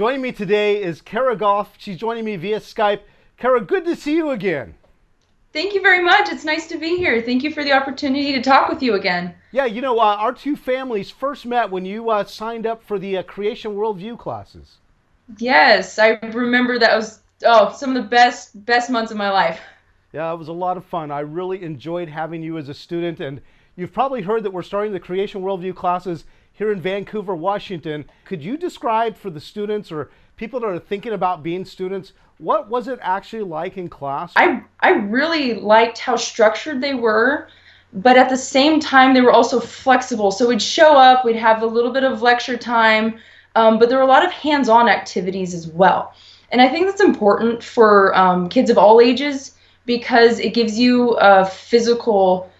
Joining me today is Kara Goff. She's joining me via Skype. Kara, good to see you again. Thank you very much. It's nice to be here. Thank you for the opportunity to talk with you again. Yeah, our two families first met when you signed up for the Creation Worldview Classes. Yes, I remember that was some of the best months of my life. Yeah, it was a lot of fun. I really enjoyed having you as a student, and you've probably heard that we're starting the Creation Worldview Classes here in Vancouver, Washington. Could you describe for the students or people that are thinking about being students, what was it actually like in class? I really liked how structured they were, but at the same time they were also flexible. So we'd show up, we'd have a little bit of lecture time, but there were a lot of hands-on activities as well. And I think that's important for kids of all ages because it gives you a physical,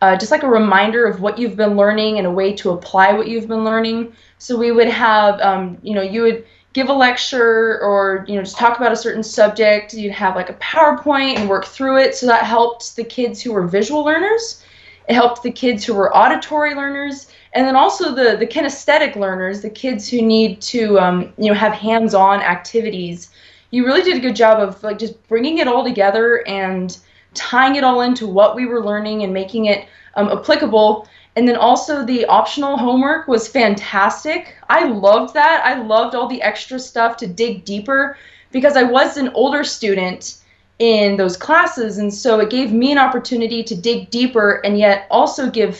just like a reminder of what you've been learning and a way to apply what you've been learning. So we would have, you would give a lecture or, just talk about a certain subject. You'd have like a PowerPoint and work through it. So that helped the kids who were visual learners. It helped the kids who were auditory learners. And then also the kinesthetic learners, the kids who need to, have hands-on activities. You really did a good job of like just bringing it all together and tying it all into what we were learning and making it applicable. And then also the optional homework was fantastic. I loved that. I loved all the extra stuff to dig deeper because I was an older student in those classes, and so it gave me an opportunity to dig deeper and yet also get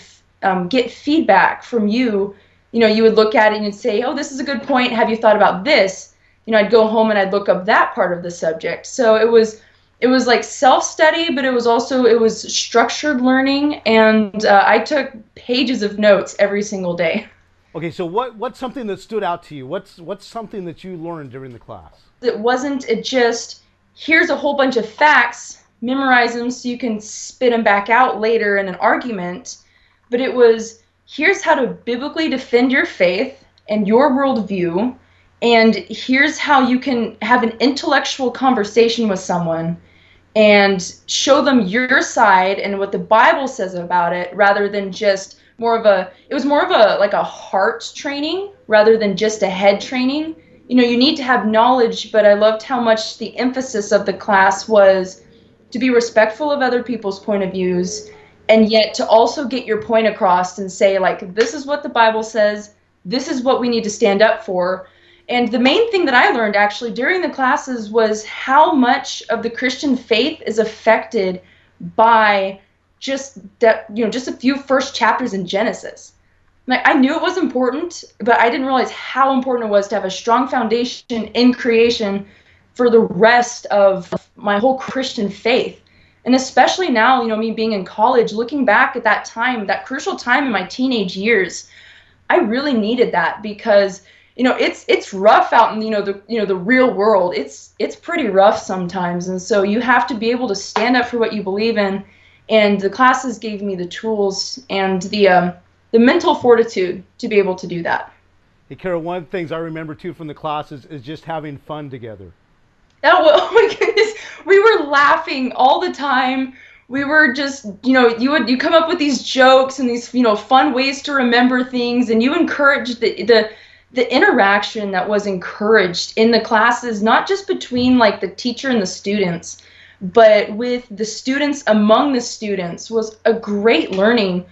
feedback from you. You would look at it and you'd say, oh, this is a good point. Have you thought about this? I'd go home and I'd look up that part of the subject. So it was like self-study, but it was structured learning, and I took pages of notes every single day. Okay, so what's something that stood out to you? What's something that you learned during the class? It wasn't just, here's a whole bunch of facts, memorize them so you can spit them back out later in an argument, but it was, here's how to biblically defend your faith and your worldview, and here's how you can have an intellectual conversation with someone and show them your side and what the Bible says about it, rather than just it was more of a heart training rather than just a head training. You need to have knowledge, but I loved how much the emphasis of the class was to be respectful of other people's point of views, and yet to also get your point across and say, like, this is what the Bible says, this is what we need to stand up for. And the main thing that I learned actually during the classes was how much of the Christian faith is affected by just a few first chapters in Genesis. Like, I knew it was important, but I didn't realize how important it was to have a strong foundation in creation for the rest of my whole Christian faith. And especially now, me being in college, looking back at that time, that crucial time in my teenage years, I really needed that because it's rough out in the real world. It's pretty rough sometimes, and so you have to be able to stand up for what you believe in. And the classes gave me the tools and the mental fortitude to be able to do that. Hey, Kara, one of the things I remember too from the classes is just having fun together. Oh my goodness, we were laughing all the time. We were just, you come up with these jokes and these, fun ways to remember things, and you encourage the interaction that was encouraged in the classes, not just between like the teacher and the students, but with the students among the students, was a great learning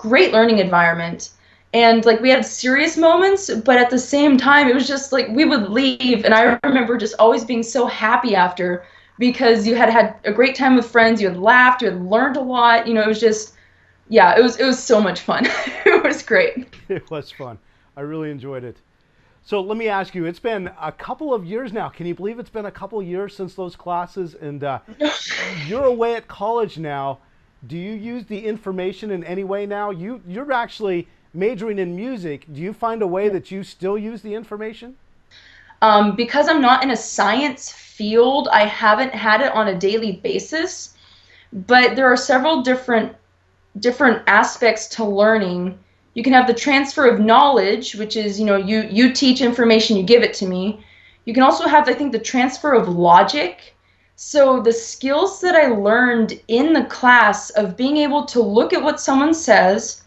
environment. And like we had serious moments, but at the same time, it was just like we would leave, and I remember just always being so happy after because you had a great time with friends, you had laughed, you had learned a lot. It was just, yeah, it was so much fun. It was great. It was fun. I really enjoyed it. So let me ask you, it's been a couple of years now. Can you believe it's been a couple of years since those classes? And you're away at college now. Do you use the information in any way now? You're actually majoring in music. Do you find a way that you still use the information? Because I'm not in a science field, I haven't had it on a daily basis. But there are several different aspects to learning. You can have the transfer of knowledge, which is, you teach information, you give it to me. You can also have, I think, the transfer of logic. So the skills that I learned in the class of being able to look at what someone says,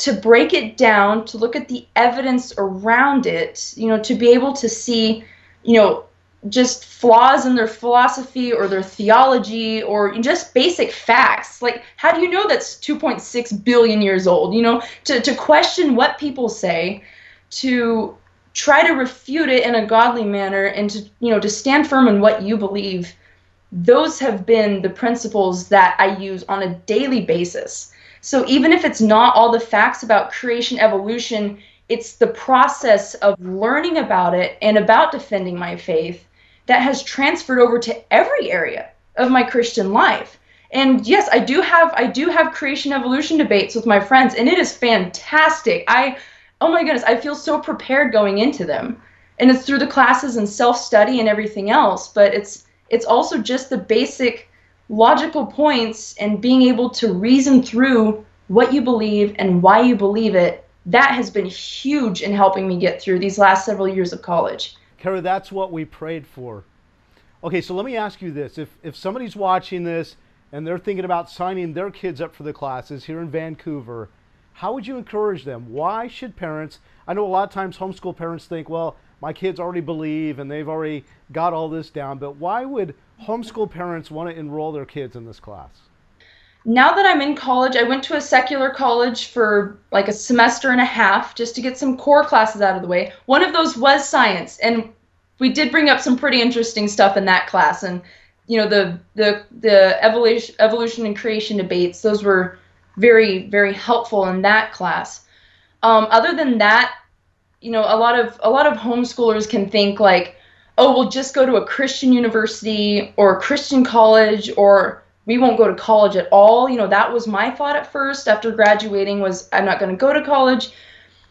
to break it down, to look at the evidence around it, to be able to see you know, just flaws in their philosophy or their theology or just basic facts. Like, how do you know that's 2.6 billion years old? You know, to question what people say, to try to refute it in a godly manner, and to, to stand firm in what you believe. Those have been the principles that I use on a daily basis. So even if it's not all the facts about creation evolution, it's the process of learning about it and about defending my faith that has transferred over to every area of my Christian life. And yes, I do have creation evolution debates with my friends, and it is fantastic. Oh my goodness, I feel so prepared going into them. And it's through the classes and self-study and everything else, but it's also just the basic logical points and being able to reason through what you believe and why you believe it. That has been huge in helping me get through these last several years of college. Kara, that's what we prayed for. Okay, so let me ask you this. If somebody's watching this and they're thinking about signing their kids up for the classes here in Vancouver, how would you encourage them? Why should parents, I know a lot of times homeschool parents think, well, my kids already believe and they've already got all this down, but why would homeschool parents want to enroll their kids in this class? Now that I'm in college, I went to a secular college for like a semester and a half just to get some core classes out of the way. One of those was science, and we did bring up some pretty interesting stuff in that class. And the evolution and creation debates, those were very, very helpful in that class. Other than that, a lot of homeschoolers can think like, oh, we'll just go to a Christian university or a Christian college, or we won't go to college at all. That was my thought at first after graduating, was I'm not going to go to college.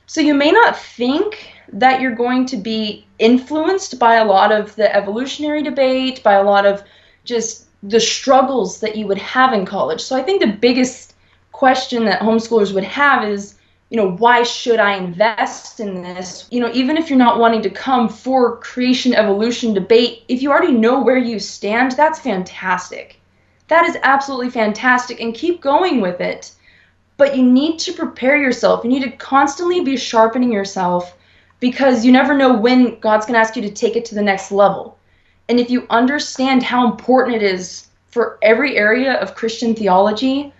So you may not think that you're going to be influenced by a lot of the evolutionary debate, by a lot of just the struggles that you would have in college. So I think the biggest question that homeschoolers would have is, why should I invest in this? Even if you're not wanting to come for creation evolution debate, if you already know where you stand, that's fantastic. That is absolutely fantastic, and keep going with it. But you need to prepare yourself. You need to constantly be sharpening yourself, because you never know when God's going to ask you to take it to the next level. And if you understand how important it is for every area of Christian theology,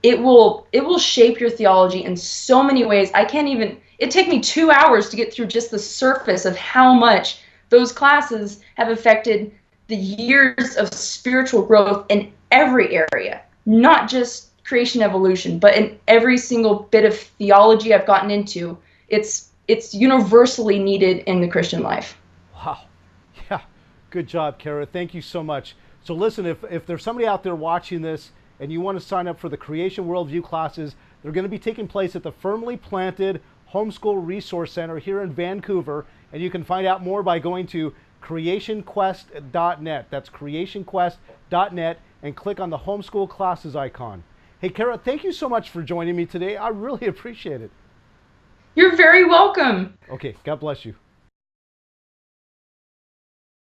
it will shape your theology in so many ways. It took me 2 hours to get through just the surface of how much those classes have affected the years of spiritual growth in every area, not just creation evolution, but in every single bit of theology I've gotten into. It's universally needed in the Christian life. Wow. Yeah. Good job, Kara. Thank you so much. So listen, if there's somebody out there watching this and you want to sign up for the Creation Worldview classes, they're going to be taking place at the Firmly Planted Homeschool Resource Center here in Vancouver. And you can find out more by going to creationquest.net. That's creationquest.net, and click on the homeschool classes icon. Hey, Kara, thank you so much for joining me today. I really appreciate it. You're very welcome. Okay, God bless you.